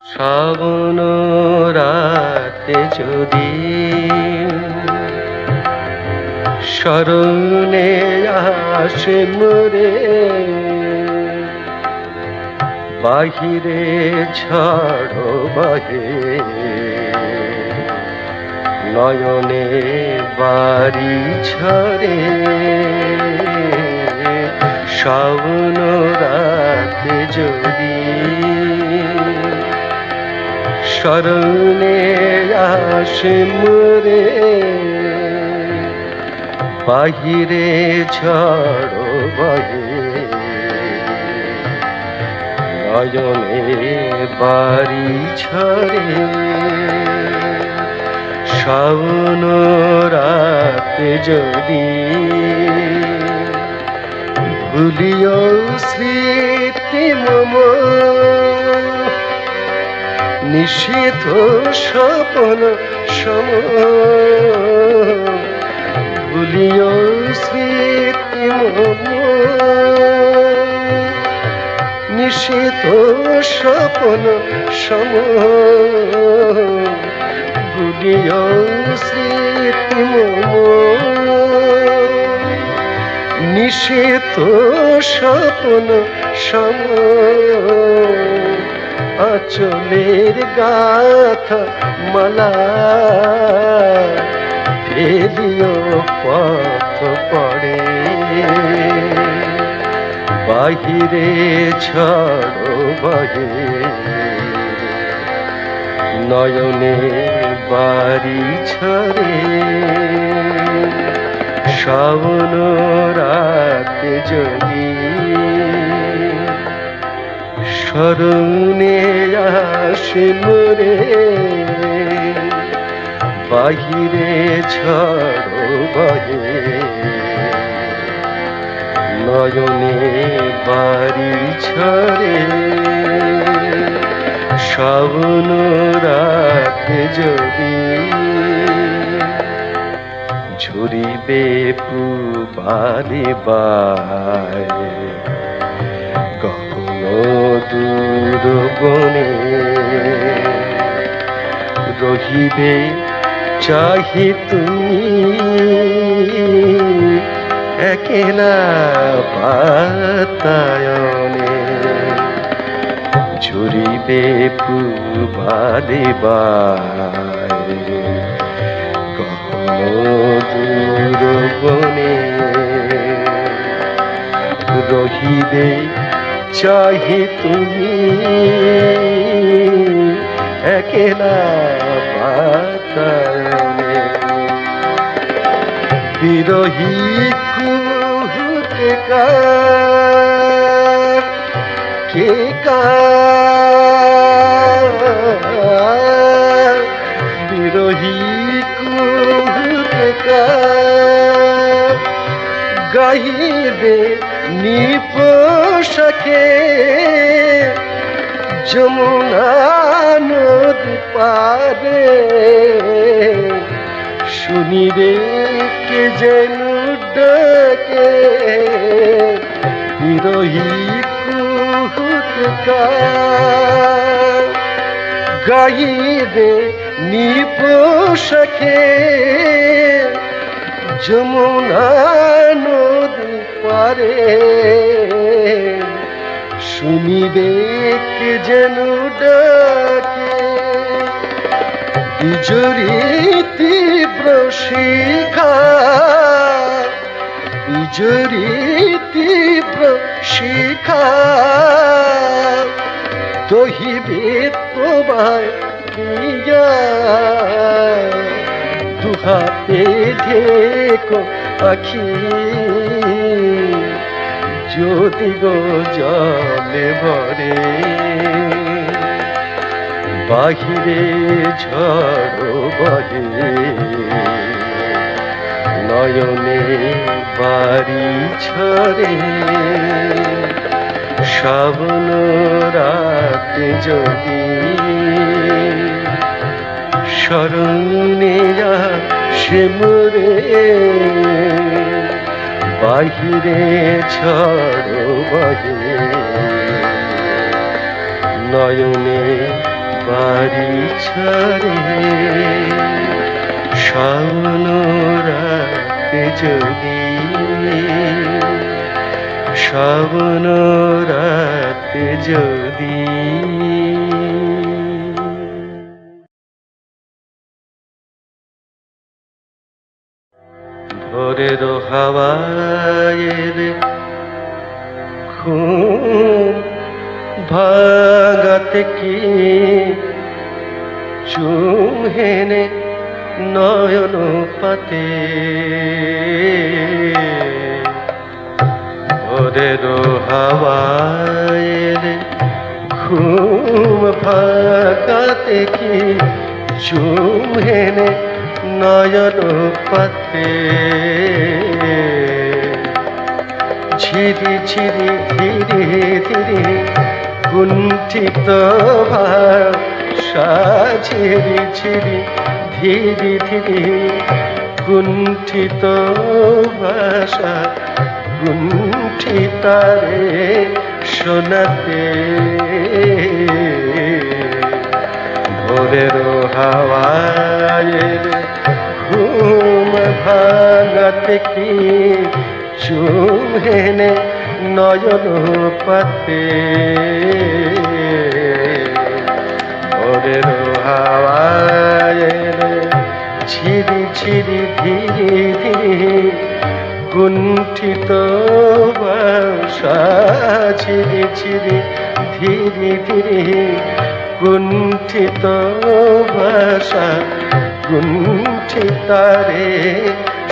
শ্রাবণ রাতে যদি স্মরণে আসে মোরে, বাহিরে ঝড় বহে, নয়নে বাড়ি ঝরে। শ্রাবণ রাতে যদি স্মরণে আসে মোরে, বাহিরে ঝড় বহে, নয়নে বাড়ি ঝরে। শ্রাবণ রাতে যদি ভুলিও স্মৃতি মম, নিষিদ্ধ স্বপন সম। ভুলিও স্মৃতি মম, নিষিদ্ধ স্বপন সম। ভুলিও স্মৃতি মম, নিষিদ্ধ স্বপন সম। আঁচলের গাথা মালা ফেলিও পথ পড়ে, বাহিরে ঝড় বহে, নয়নে বাড়ি ঝরে। শ্রাবণ রাতে যদি স্মরণে আসে মোরে, বাহিরে ঝড় বহে, নয়নে বাড়ি ঝরে। শ্রাবণ রাতে যদি ঝরিবে পুবালি বায়, গহন দূর বনে, রহিবে চাহি তুমি একেলা বাতায়নে। ঝরিবে পুবালি বায়, গহন দূর বনে, রহিবে চাহি তুমি একেলা বাতায়নে। বিরহী কুহুকে কার, কে কার, বিরহী কুহুকে কার। গাহিবে নিপোষাখে যমুনা নদী পারে, শুনিবে কে যেন ডাকে বিরহী কুহুৎকার। গাইবে নিপোষাখে যমুনা নদী পারে, শুনিবে কে যেন ডাকে বিজুরি তীব্র শিখা, বিজুরি তীব্র শিখা। দহিবে তোমায় দিয়া দুহাতে ঢেকো আখি, যদি গো জলে ভরে বাহিরে ঝড় বহে, নয়নে বাড়ি ঝরে। শ্রাবণ রাতে যদি স্মরণে আসে মোরে, বাহিরে ঝড় বহে, নয়নে ছড়ে শাওন রাতে যদি শাওন রাতে যদি ভোরের হাওয়ায় ঘুম ভাগাতে কি চুম হেনে নয়ন পাতে ভোরের হাওয়ায় ঘুম ভাগাতে কি চুম হেনে নয়ন পাতে ঝিরি ঝিরি ধীরে ধীরে কুণ্ঠিত ভাষা ঝিরি ঝিরি ধীরে ধীরে কুণ্ঠিত ভাষা কুণ্ঠিতারে শোনাতে ভোরের হাওয়ায় ঘুম ভাঙাতে কি চুম হেনে নয়ন পাতে ভোরের হাওয়ায় ঝিরি ঝিরি ধীরে ধীরে কুণ্ঠিত ভাষা ঝিরি ঝিরি ধীরে ধীরে কুণ্ঠিত ভাষা কুণ্ঠিতারে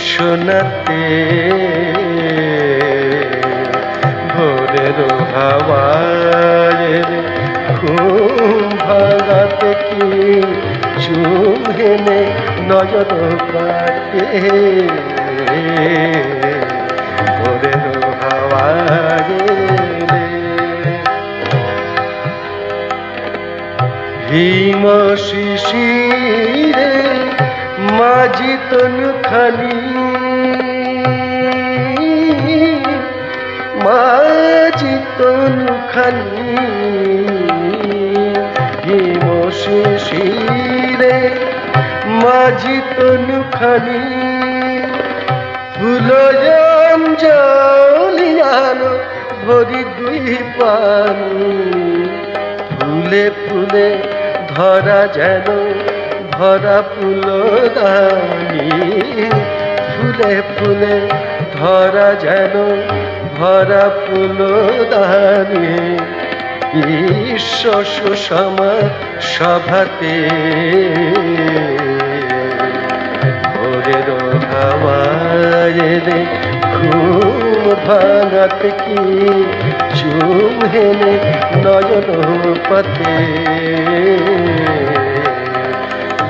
শোনাতে ভোরের হাওয়ায় ঘুম ভাগাতে কি চুম হেনে নয়ন পাতে ভোরের হাওয়ায় হিম শিশিরে মাঝি তনুখানি মাঝি তনুখানি হিম শিশিরে মাঝি তনুখানি ফুল জলিয়ানো ভরি দুই পানি ফুলে ফুলে ধরা যেন ভরা ফুলদানি ফুলে ফুলে ধরা যেন ভরা ফুলদানি বিশ্ব সুষমা সভাতে ভোরের হাওয়ায় ঘুম ভাঙাতে কি চুম হেনে নয়ন পাতে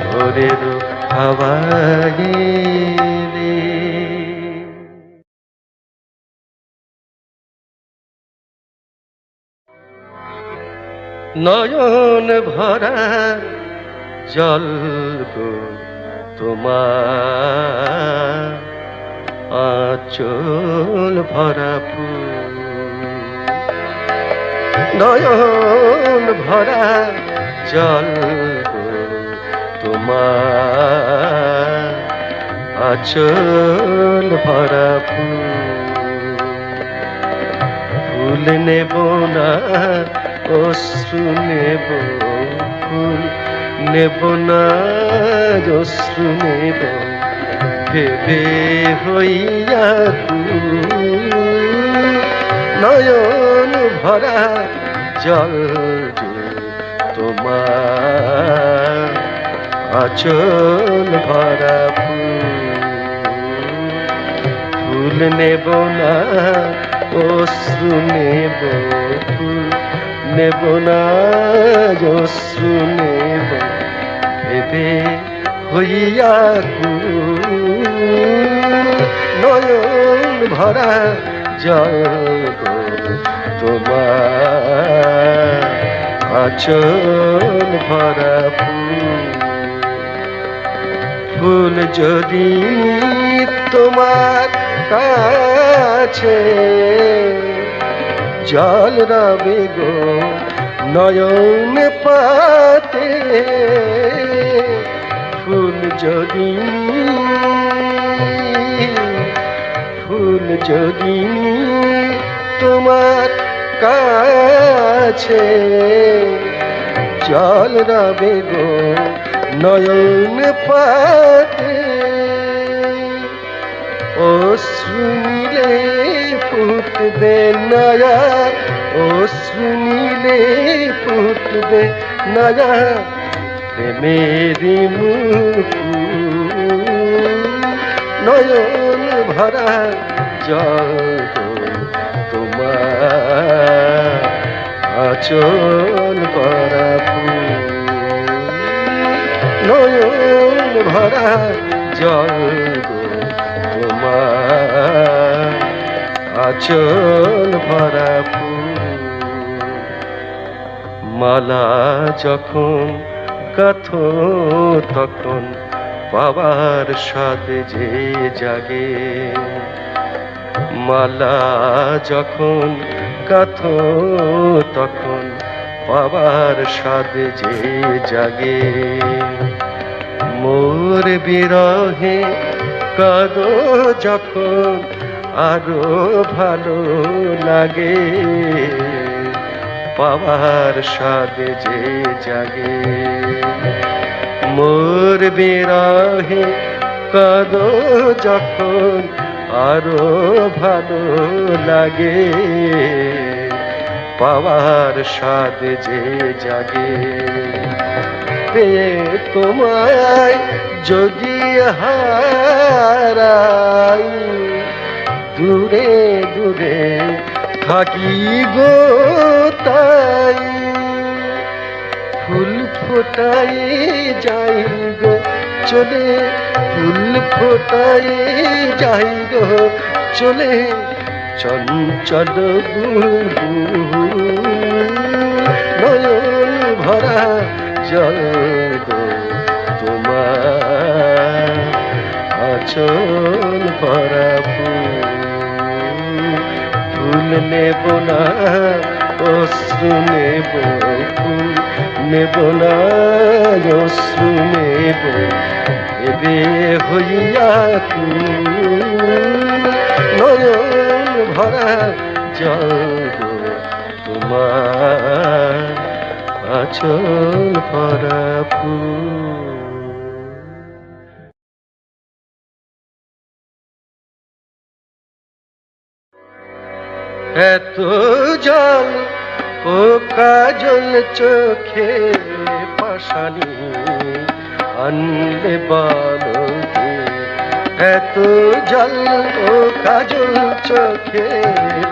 ভোরের হাওয়ায় নয়ন ভরা জল গো তোমার আঁচল ভরা ফুল নয়ন ভরা জল গো তোমার আঁচল ভরা ফুল নেব না অশ্রু নেব ফুল নেব না অশ্রু নেব ভেবে হইয়া নয়ন ভরা জল তোমার আঁচল ভরা ফুল নেব না অশ্রু নেব ফুল নেব না অশ্রু নেব ভেবে হইয়া নয়ন ভরা জল তোমার আঁচল ভরা ফুল যদি তোমার কাছে জল রবে গো নয়ন পাতে যদি তোমার কাছে জল রবে গো নয়ন পাতে অশ্রু নীলে ফুটবে নয়া অশ্রু নীলে ফুটবে নয়া প্রেমেরি মুকুল নয়ন ভরা জল তোমার আচল ভরা ফুল নয়ন ভরা জল তোমার আচল ভরা ফুল মালা যখন গাথো তখন পাওয়ার সাথে যে জাগে মালা যখন গাথো তখন পাওয়ার সাথে যে জাগে মোর বিরহে কাঁদো যখন আরো ভালো লাগে পাওয়ার সাথে যে জাগে মোর বিরহে কাঁদো যখন আরো ভালো লাগে পাওয়ার সাথে যে জাগে পেয়ে তোমায় যদি হারাই দূরে দূরে থাকি গো তাই ফুল ফোটাই যাই গো চলে ফুল ফোটাই যাই গো চলে চঞ্চল নয়ন ভরা জল গো তোমার আচল ভরা ফুল নেব না অশ্রু নেব ফুল নেব না অশ্রু নেব এবে হইয়া নয়ন ভরা জল তোমার আচল ভরা ফুল এত জল ও কাজল চোখে পাশানি আনলে বলো এত জল ও কাজল চোখে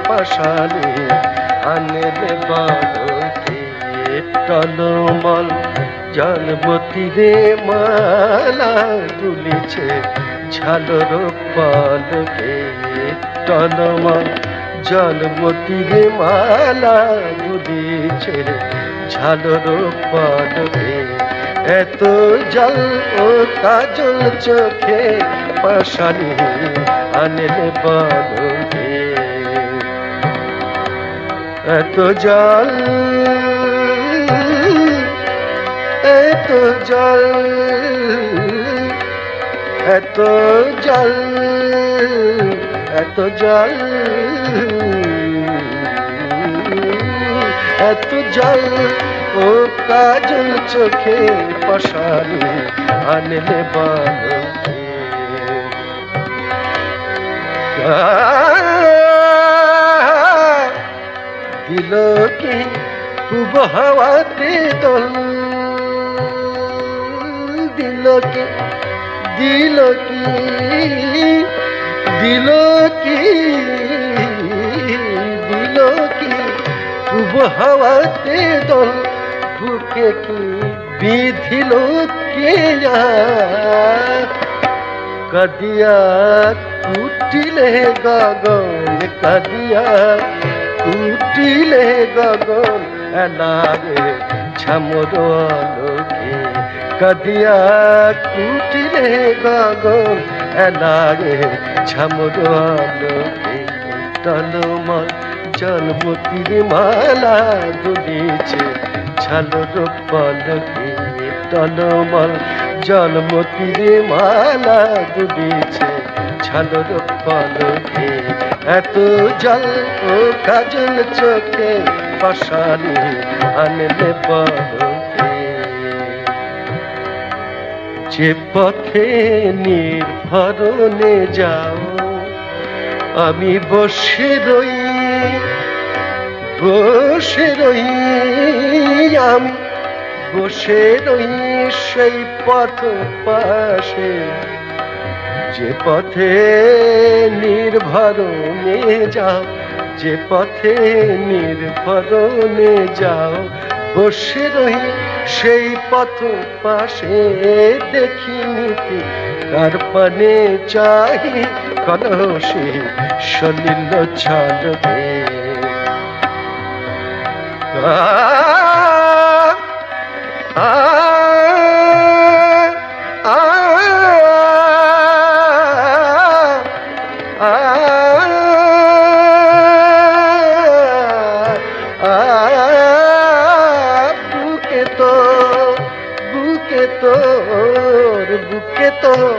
পাশানি আনলে বলো টলমল জলবতী রে মালা তুলিছে ঝালর পালকে টলমল জলমতী রে মালা দুলিছে ঝালর পালকে এত জল ও কাজল চোখে পাশানি আনলে বলকে এত জল এত জল এত জল এত জল এত জল ও কাজল চোখে পাশানি আনলে বলকে দিল কি পূব হাওয়াতে দোল দিল কি দিল কি দিল কি দিল কি পূব হাওয়াতে দোল বুকে কি বিধিল কে কাদিয়া কুটিলে গগন কাদিয়া কুটিলে গগন এলারে ঝামর আলোকে কাদিয়া কুটিলে গগন এলারে ঝামর আলোকে টলমল জলমতীর মালা দুলিছে ঝালর পালকে টলমল জলমতির মালা দুলিছে ঝালর পলকে, এত জল ও কাজল চোখে পাশানি আনলে পলকে। যে পথে নির্ভরণে যাও আমি বসে রই, বসে রই, আমি বসে রই সেই পথ পাশে। যে পথে নির্ভরণে যাও, যে পথে নির্ভরণে যাও, বসে রই সেই পথ পাশে। দেখি নীতি কার পানে চাহি কলসে সলিল ছলকে। বুকে তোর, বুকে তোর, বুকে তোর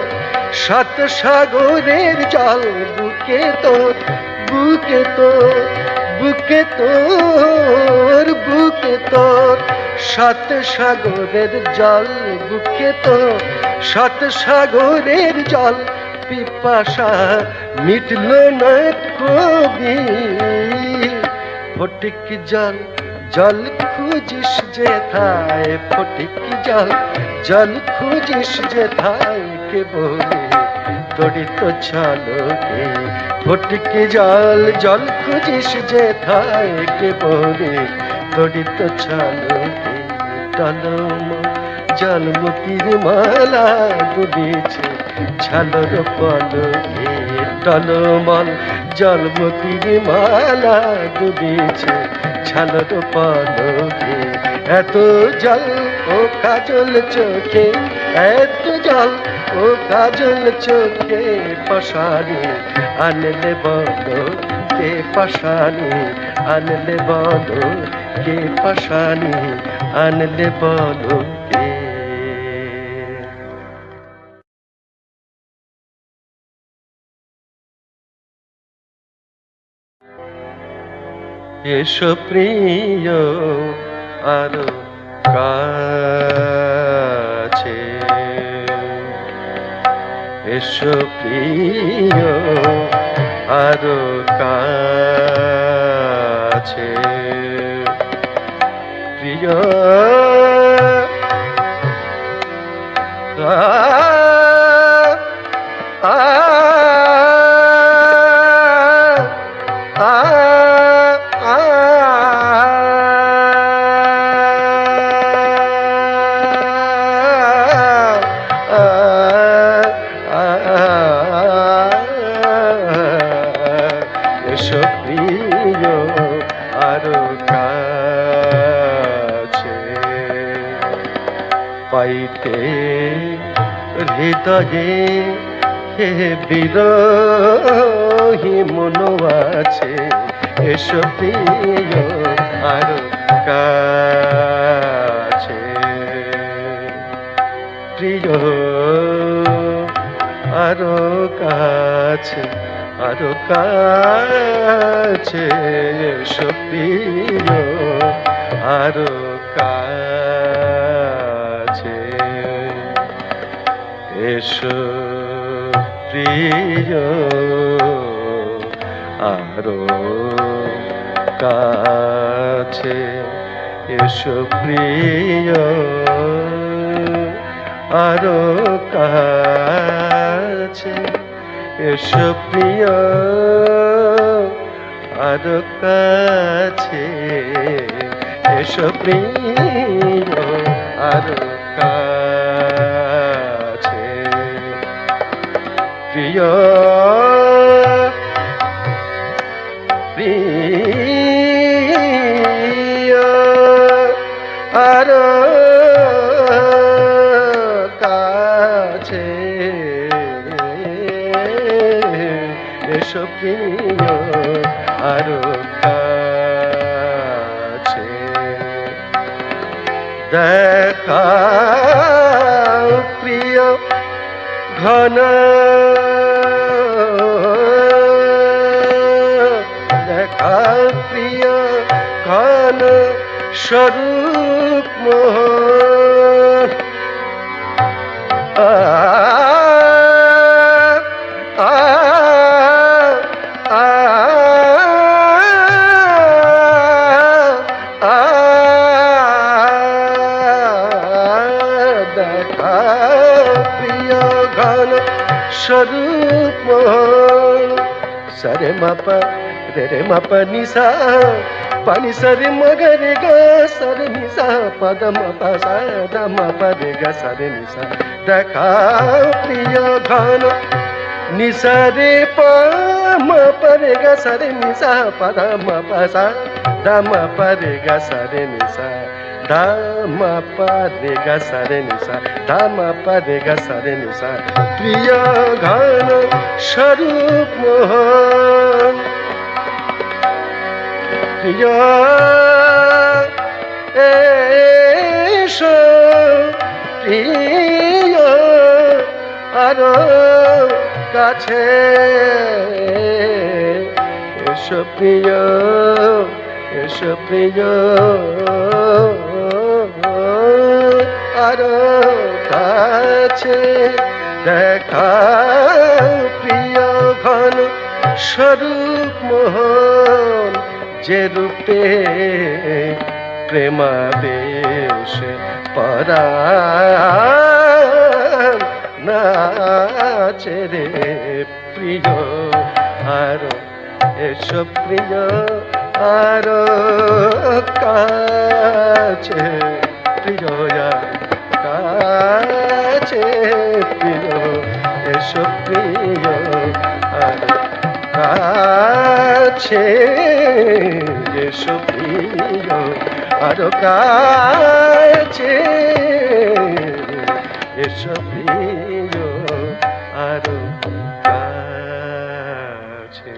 সাত সাগরের জল, বুকে তোর, বুকে তোর, বুকে তোর, বুকে তোর সাত সাগরের জল, বুকে তোর সাত সাগরের জল। পিপাসা মিটল না কবি, ফটিক জল, জল খুঁজিস যেথায়, ফটিক জল, জল খুঁজিস যেথায়, কে বলে তড়িত ছলকে। ফটিক জল, জল খুঁজিস যেথায়, কে বলে তড়িত ছলকে। টলম জলমতির মালা দুলিছে ঝালর পলকে, টলমল জলমতির মালা দুলিছে ঝালর পলকে। এত জল ও কাজল চোখে, এত জল ও কাজল চোখে, পাশানি আনলে বলো কে, পাশানি আনলে বলো কে, পাশানি আনলে বলো কে। এসো প্রিয় আরো কাছে, এসো প্রিয় আরো কাছে, প্রিয় এসো প্রিয় আরো কাছে, পাইতে হৃদয়ে হে বিরহী মন আছে। এসো প্রিয় আরো কাছে, প্রিয় আরো কাছে, আরো কাছে, এসো প্রিয় আরো কাছে, এসো প্রিয় আরো কাছে, এসো প্রিয় আরো কাছে, এসো প্রিয় আরো কাছে, এসো প্রিয় আরো কাছে, প্রিয় প্রিয় আরো কাছে, এসো প্রিয় আরো কাছে। দেখা প্রিয় ঘন দেখা প্রিয় ঘন স্বরূপ মোহন দেখা প্রিয় ঘন স্বরূপ মোহন সরে মাপা রে মাপা নিশা পানি সরে মগরে গা সরে নিশা পদ মাপা সাদা মাপা রে গা সরে নিশা দেখা প্রিয় ঘন নিশা রে মাপা রে গা সরে নিশা পদ মাপা সাদা মাপা রে গা সরে নিশা ধামা পারে গা সারে নিশা ধামা পারে গা সারে নিশা প্রিয় ঘন স্বরূপ মোহন প্রিয় এসো প্রিয় আরো কাছে এসো প্রিয় এসো প্রিয় আরো কাছে দেখা প্রিয় ঘন স্বরূপ মোহন যে রূপে প্রেমাবেশ পরাণ নাচে রে প্রিয় আরো এসো প্রিয় আরো কাছে প্রিয় কাছে প্রিয় এসো প্রিয় আরো কাছে এসো প্রিয় আরো কাছে এসো প্রিয় আরো কাছে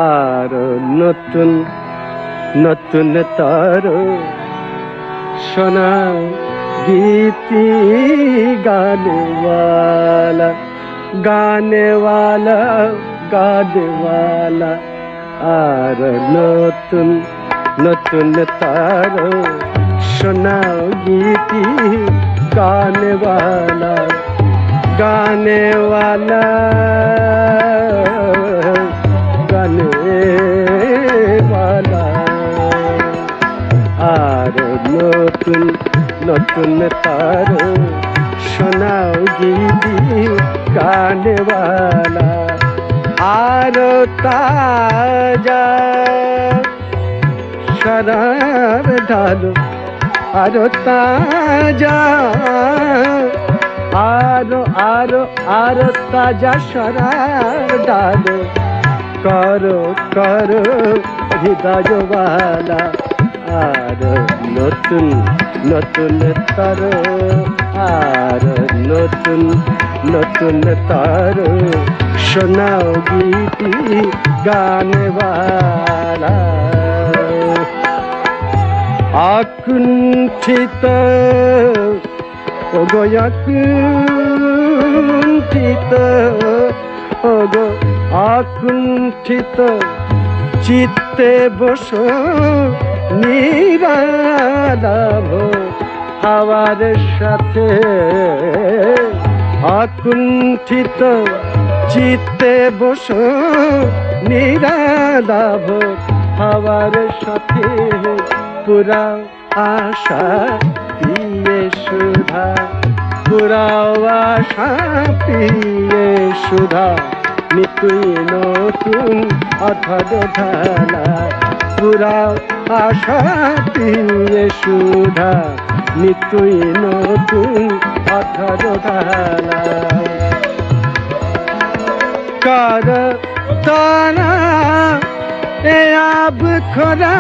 আর নতুন নতুন তার শোনা গীতি গানেওয়ালা গানেওয়ালা গানেওয়ালা আর নতুন নতুন তার শোনাও গীতি গানেওয়ালা গানেওয়ালা গানেওয়ালা আর নতুন নতুন তার শোনাও গীতি গানেওয়ালা আর তাজা শরাব ঢালো আর তাজা আরো আরো আরো তাজা শরাব ঢালো করো করো হৃদয়ওয়ালা আর নতুন নতুন তার আর নতুন নতুন তার শোনাও গীতি গানেওয়ালা আকুণ্ঠিত ওগো আকুণ্ঠিত ওগো আকুণ্ঠিত চিত্তে বসো নিরালাভ হাওয়ার সাথে আকুণ্ঠিত চিত্তে বসো নিরালাভ হাওয়ার সাথে পুরাও আশা পিয়ে সুধা পুরাও আশা পিয়ে সুধা নিতুই নতুন অথর ঢালা পুরাও আশা পিয়ে সুধা নিতুই নতুন অথর ঢালা कर तारा ए अब खोरा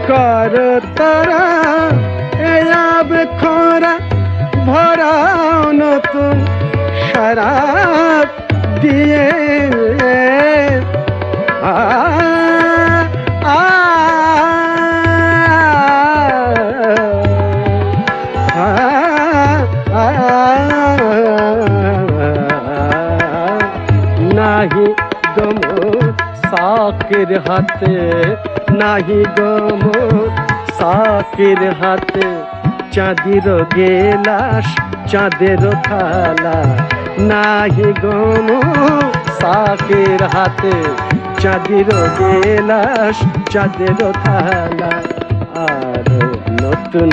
कर तारा ए अब खोरा भरा नतुन शराब दिए নাহি গম সাকের হাতে নাহি গম সাকের হাতে চাঁদির গেলাস চাঁদের থালা নাহি গম সাকের হাতে চাঁদির গেলাস চাঁদের থালা আর নতুন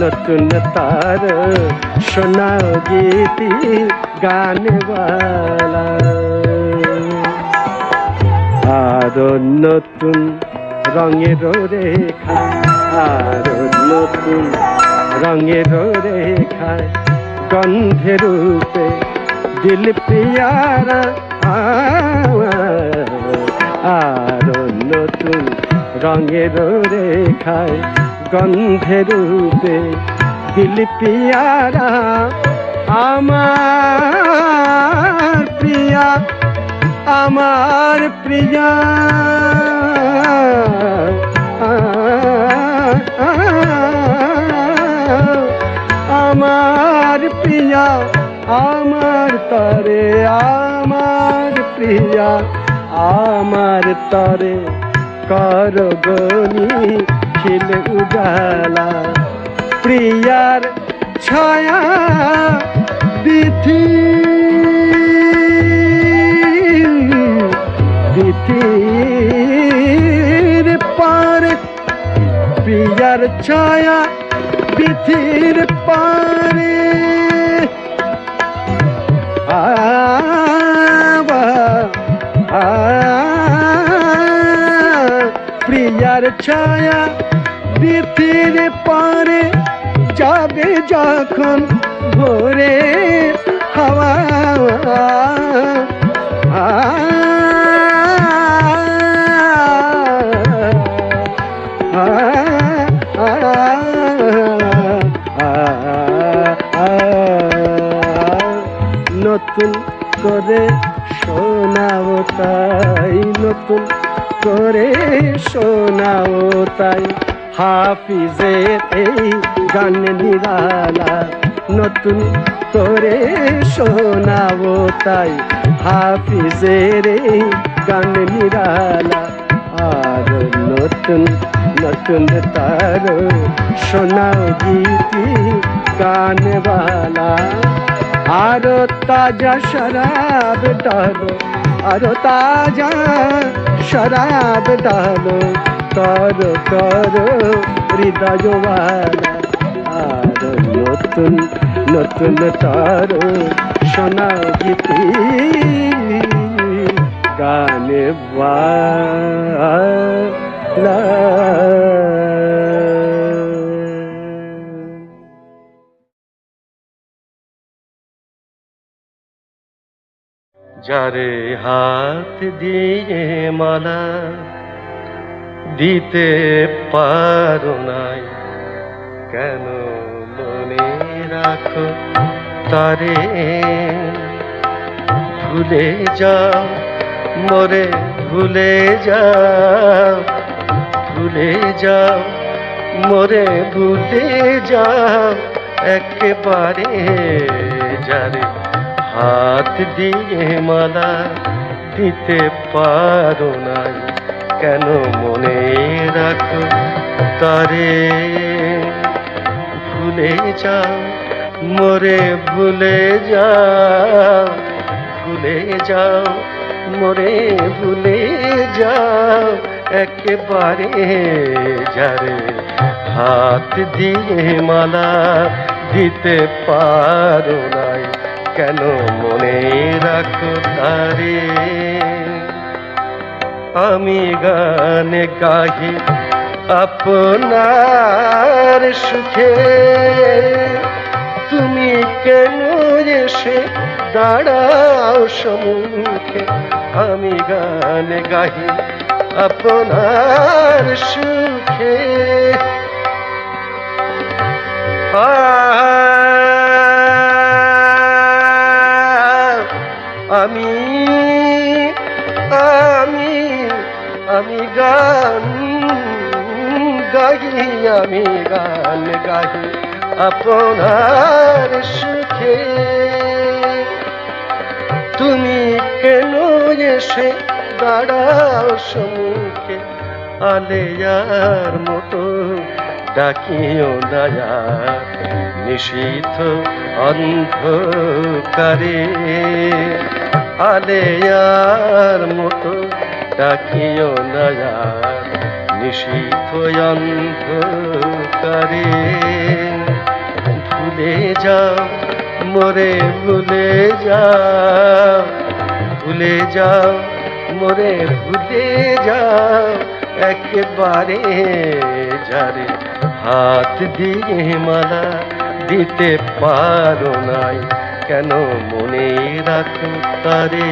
নতুন তার শোনাও গীতি গানওয়ালা আর নতুন রঙের রেখা আর নতুন রঙের রেখায় গন্ধের রূপে দিল পিয়ারা আর নতুন রঙের রেখায় গন্ধের রূপে দিল পিয়ারা আমার প্রিয়া আমার প্রিয়া আমার প্রিয়া আমার তরে আমার প্রিয়া আমার তরে কর গনি খিল উজালা প্রিয়ার ছায়া বিথি বিথির পারে প্রিয়ার ছায়া বিথির পারে প্রিয়ার ছায়া বিথির পারে যাবে যখন ভোরে হাওয়া নতুন করে শোনাও তাই নতুন করে শোনাও তাই হাফিজের এই গান নিরালা নতুন করে শোনাও তাই হাফিজের এই গান নিরালা আর নতুন নতুন তার শোনাও গীতি গানওয়ালা আরো তাজা শরাব ডালো আরো তাজা শরাব ডালো করো করো হৃদয়ওয়ালা আর নতুন নতুন তার শোনাও গীতি গানওয়ালা যারে হাত দিয়ে মালা দিতে পারো নাই কেন মনে রাখো তারে ভুলে যাও মোরে ভুলে যাও ভুলে যাও মোরে ভুলে যাও একেবারে যারে হাত দিয়ে মালা দিতে পারো নাই কেন মনে রাখো তারে ভুলে যাও মোরে ভুলে যাও ভুলে যাও মোরে ভুলে যাও একেবারে যারে হাত দিয়ে মালা দিতে পারো নাই কেন মনে রাখো তারে আমি গানে গাহি আপনার সুখে তুমি কেন এসে দাঁড়াও সম্মুখে আমি গান গাহি আপনার সুখে আমি আমি আমি গান গাহি আমি গান গাহি আপনার সুখে তুমি কেন এসে দাঁড়াও সম্মুখে আলেয়ার মতো ডাকিও না নিশীথ অন্ধকারে আলেয়ার মতো ডাকিও না নিশীথ অন্ধকারে ভুলে যাও মোরে ভুলে যাও ভুলে যাও মোরে ভুলে যাও একেবারে যারে হাত দিয়ে মালা দিতে পারো নাই কেন মনে রাখো তারে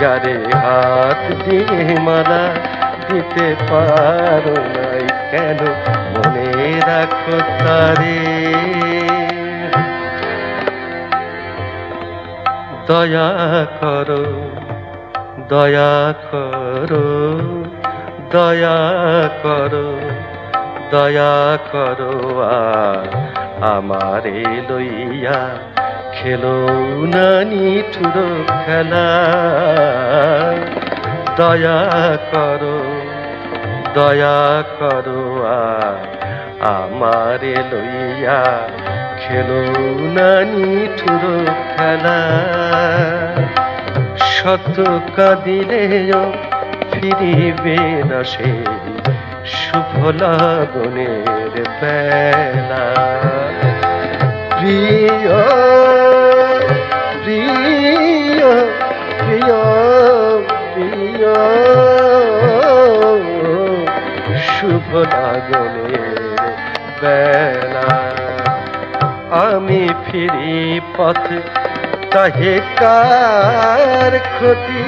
যারে হাত দিয়ে মালা দিতে পারো নাই কেন মনে রাখো তারে দয়া করো দয়া করো দয়া করো দয়া করো আমারে লইয়া খেলো না নিঠুর খেলা দয়া করো আমারে লইয়া খেলো না নিঠুর খেলা শত কাঁদিলেও ফিরিবে না সেই শুভ লগনের বেলা প্রিয় প্রিয় প্রিয় প্রিয় শুভ লগনের বেলা আমি ফিরি পথ তাহে কার ক্ষতি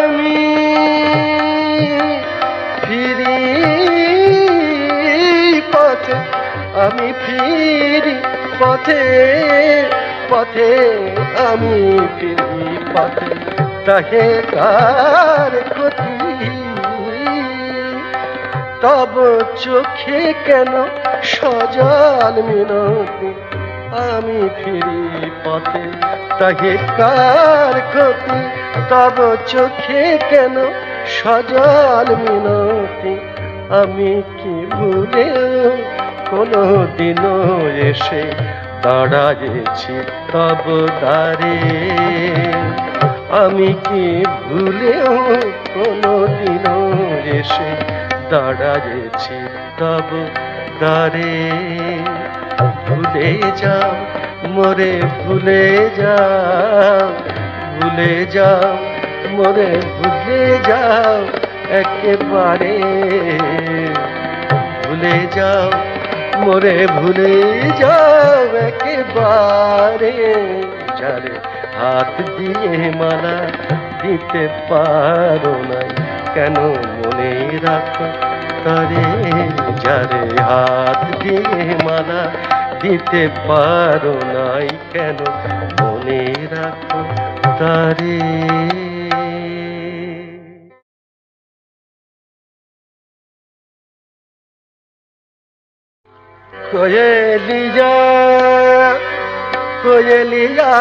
আমি ফিরি পথে আমি ফিরি পথে পথে আমি ফিরি পথে তাহে কার ক্ষতি তব চোখে কেন সজল মিনতি আমি ফিরি পথে তাহে কার ক্ষতি তব চোখে কেন সজল মিনতি আমি কি ভুলে কোনো দিনও এসে দাঁড়ায়েছি তব দ্বারে আমি কি ভুলেও কোনো দিনও এসে দাঁড়ায়েছি তব দ্বারে ভুলে যাও মোরে ভুলে যাও ভুলে যাও মোরে ভুলে যাও একেবারে ভুলে যাও মোরে ভুলে যাও একেবারে যারে হাত দিয়ে মালা দিতে পারো নাই কেন মনে রাখো তারে যারে হাত দিয়ে মালা দিতে পারো নাই কেন মনে রাখো তারে কোয়েলিয়া কোয়েলিয়া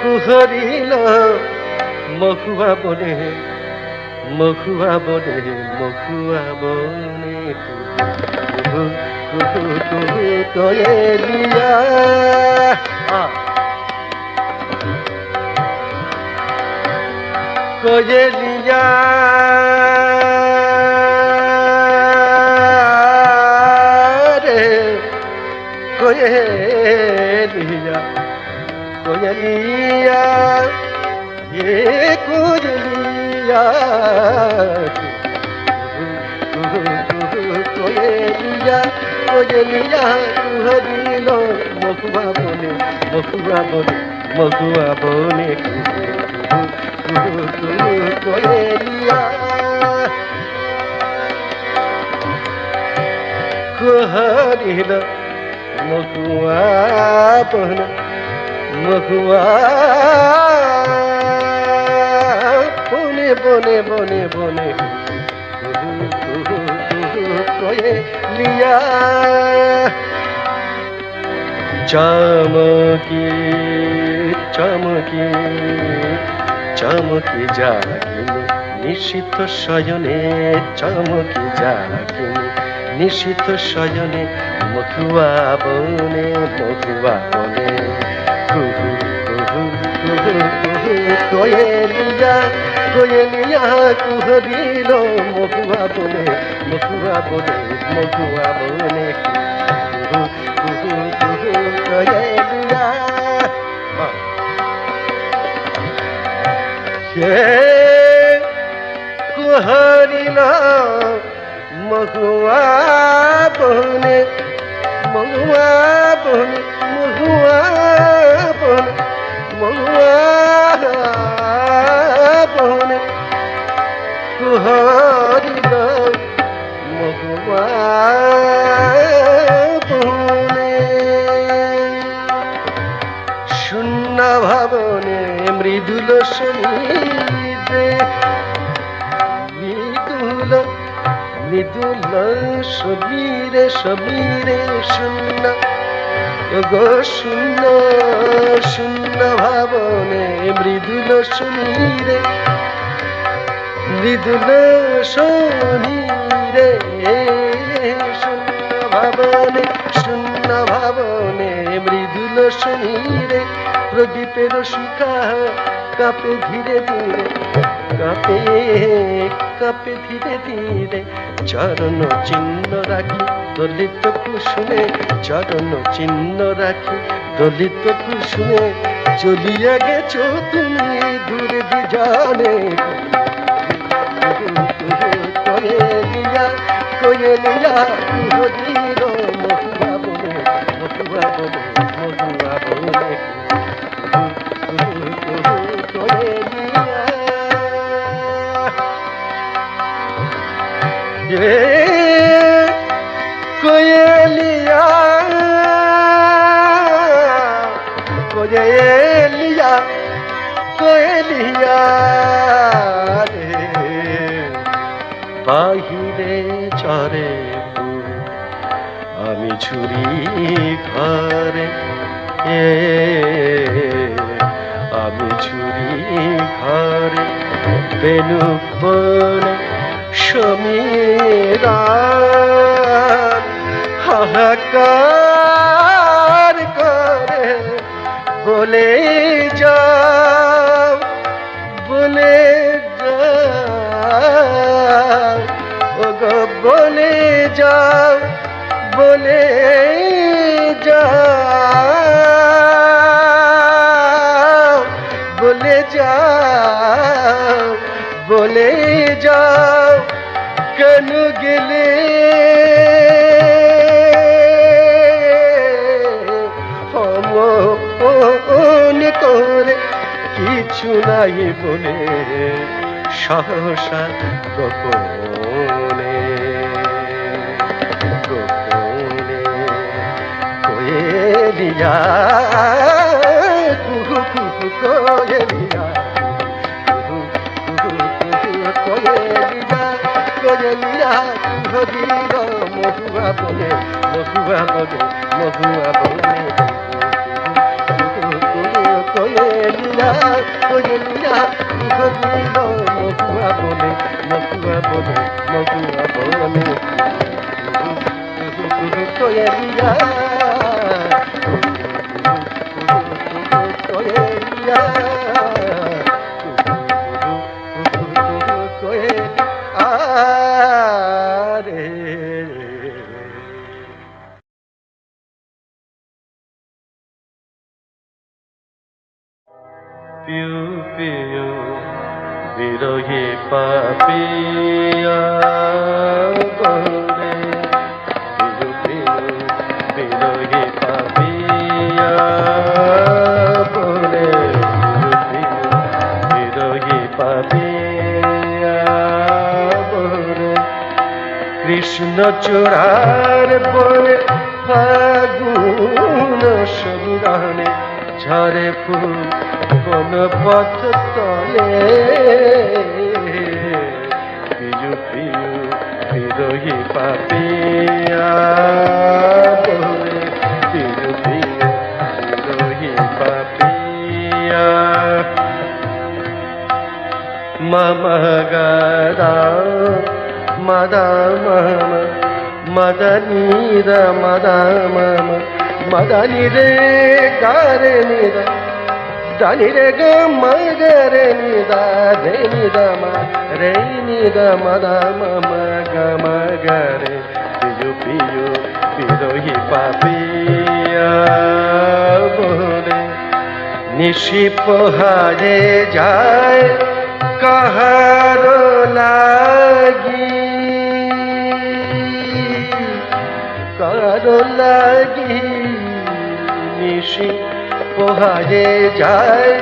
কুহরিল মহুয়া বনে মহুয়া বনে মহুয়া বনে কুহু কুহু কুহু কোয়েলিয়া কোয়েলিয়া কোয়েলিয়া কোয়েলিয়া ये कोयलिया कोयलिया कोयलिया कुहरिलो महुआ बने कोयलिया कुहरिलो महुआ बने बने बने बने कोयलिया चमकी चमकी चमकी जागिनी निशित शयने चमकी जागिनी निशित शयने महुआ बने कुहू कुहू कुहू कुहू कोयलिया कोयलिया कुहरिलो महुआ बने कुहू कुहू कोयलिया ये कुहरिलो महुआ बने कुहरिलो महुआ बने शून्य भवने मृदुल शमीरे মৃদুল শবীরে শূন্য গো শূন্য শূন্য ভাবনে মৃদুল শনিরে মৃদুল শনিরে শূন্য ভাবনে মৃদুল শনিরে প্রদীপের শিখা কাঁপে ধীরে ধীরে কাঁপে ধীরে ধীরে চরণ চিহ্ন রাখি দলিত কুসুমে চরণ চিহ্ন রাখি দলিত কুসুমে চলিয়া গেছো তুমি দূরে বিজানে কোয়েলিয়া কোয়েলিয়া কুহরিলো মহুয়া বনে कोयलिया कोयलिया कोयलिया रे बाहिरे चरे आमी छुरी घरे आमी छुरी घरे बेनुक बने সমীরা হাহাকার করে বলে যাও ও গো বলে যাও বলে যাও কেন গেলে মনে করে কিছু নাই বলে সহসা গোপনে কোয়েলিয়া কুহু কুহু কোয়েলিয়া কোয়েলিয়া কুহরিলো মহুয়া বনে কোয়েলিয়া কোয়েলিয়া কুহরিলো মহুয়া বনে কোয়েলিয়া পিউ পিউ বিরহে পাপিয়া বলে পিউ পিউ বিরহে পাপিয়া বলে পিউ পিউ বিরহে পাপিয়া বলে কৃষ্ণ চূড়ার বনে ফাগুন সবিরহনে ঝরে ফুল কোন পথ তলে পিয়ু পিয়ু বিরহি পাপিয়া বলে পিয়ু পিয়ু বিরহি পাপিয়া মামা গাদা মদা মামা মদনি রা মদা মামা মদনি রে গারে নিদা দানি রে গ মগরে নিদা রে নিদা মা রে নিদা মদা মামা গ মগরে পিয়ু পিয়ু বিরহি পাপিয়া বলে নিশি পোহারে যায় কাহার লাগি কারো লাগি নিশি পোহারে যায়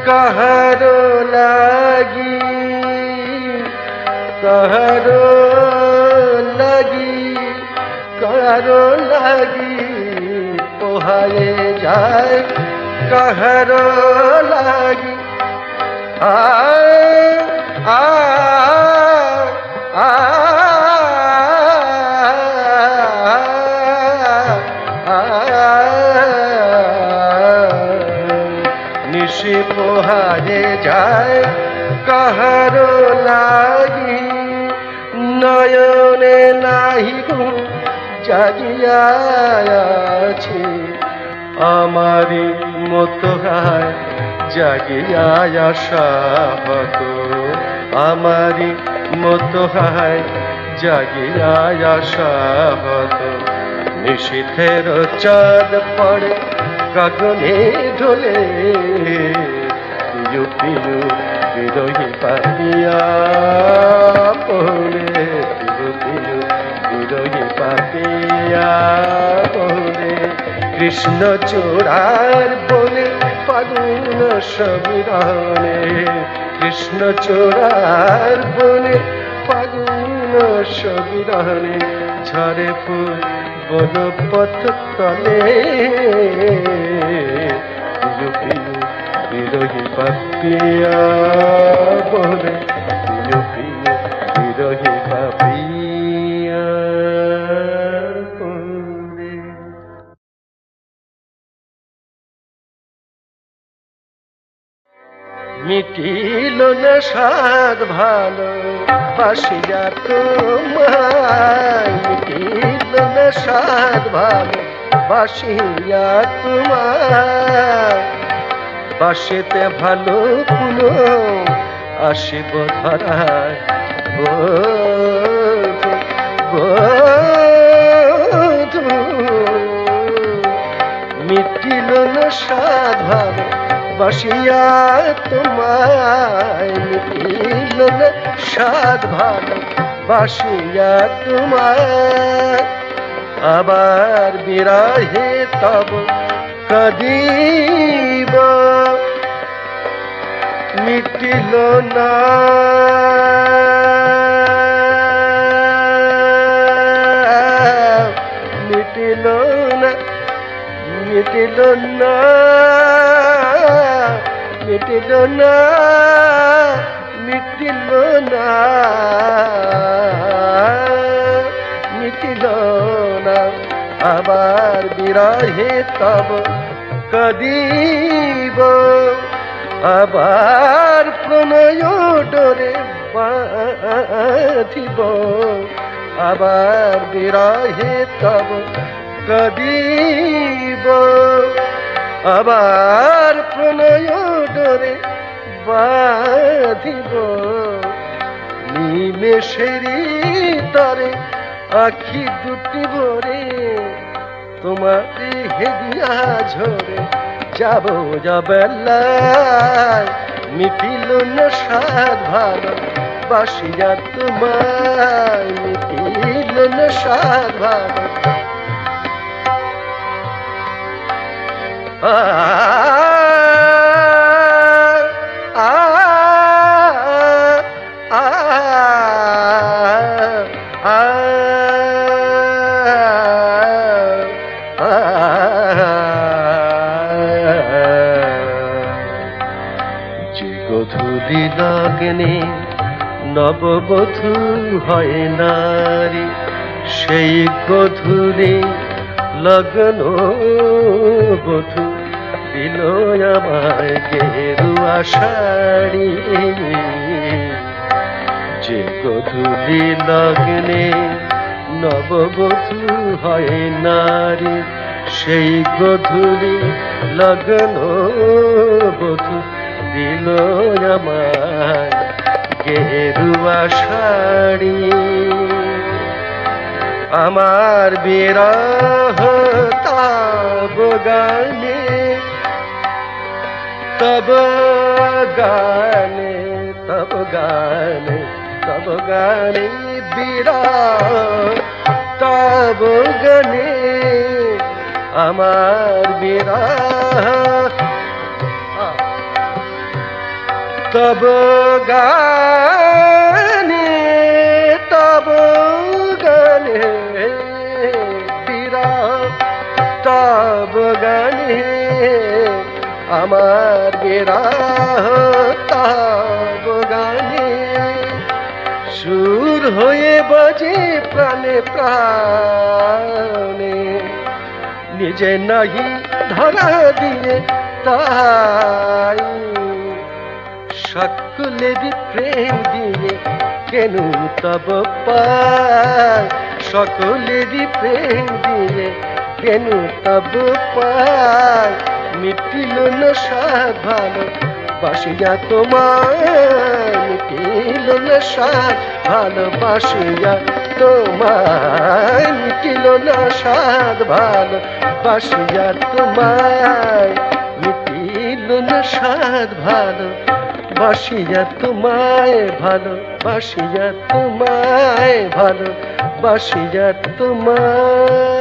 কাহারো লাগি কাহারো লাগি কাহারো লাগি পোহারে যায় কাহারো লাগি আ আ আ নিশি পোহারে যায় কাহারো লাগি নয়নে নাহি ঘুম জাগিয়া আছি আমারি মতো হায় জাগিয়া আশা হতো আমারি মতো হায় জাগিয়া আশা হতো নিশীথের চাঁদ পড়ে গগনে ঢোলে পিয়ু পিয়ু বিরহি পাপিয়া বলে পিয়ু পিয়ু বিরহি পাপিয়া বলে কৃষ্ণ চূড়ার বনে ফাগুন সবিরহনে কৃষ্ণ চূড়ার বনে ফাগুন সবিরহনে ঝরে ফুল বন পথ তলে পিয়ু পিয়ু বিরহি পাপিয়া বলে পিয়ু পিয়ু বিরহি পাপিয়া বলে মিটিল না স্বাদ ভালো বাসিয়া তোমায় মিটিল না স্বাদ ভালো বাসিয়া তোমায় বাসিতে ভালো পুনো আসিব ধরায় বধূ বধূ মিটিল না স্বাদ ভালো বাসিয়া তোমায় মিটিল না স্বাদ ভালো বাসিয়া তোমায় আবার বিরহে তব কাঁদিব মিটিল না মিটিল না মিটিল না মিটিল না মিটিল না মিটিল না আবার বিরহে তব কাঁদিব আবার প্রণয় ডোরে বাঁধিব আবার বিরহে তব কাঁদিব আবার প্রণয় ডোরে বাঁধিব নিমেষেরই তরে আখি দুটি ভরে তোমাকে হেদিয়া ঝরে যাব যাবেলায় মিটিল না সাদ ভালো বাসিয়া তোমায় মিটিল না সাদ ভালো যে গধূলি লগ্নে নববধূ হয় নারী সেই গধূলি লগ্ন বধূ দিল আমায় গেরুয়া শাড়ি যে গধূলি লগ্নে নববধূ হয় নারী সেই গধূলি লগ্ন বধূ দিল আমায় গেরুয়া শাড়ি আমার বিরহ তব গানে তব গানে তব গানে তব গানে বিরহ তব গানে আমার বিরহ তব গানে তব গানে বিরহ তব গানে আমার বিরহ তব গানে সুর হয়ে বাজে প্রাণে প্রাণে নিজে নাহি ধরা দিয়ে তাই সকলেরই প্রেম দিয়ে কেন তব পায় সকলেরই প্রেম দিয়ে কেন তব পায় মিটিল না সাদ ভালো বাসিয়া তোমায় মিটিল না সাদ ভালোবাসিয়া তোমায় মিটিল না সাদ ভালো বাসিয়া তোমায় মিটিল না সাদ ভালো বাসিয়া তোমায় ভালো বাসিয়া তোমায় ভালো বাসিয়া তোমায়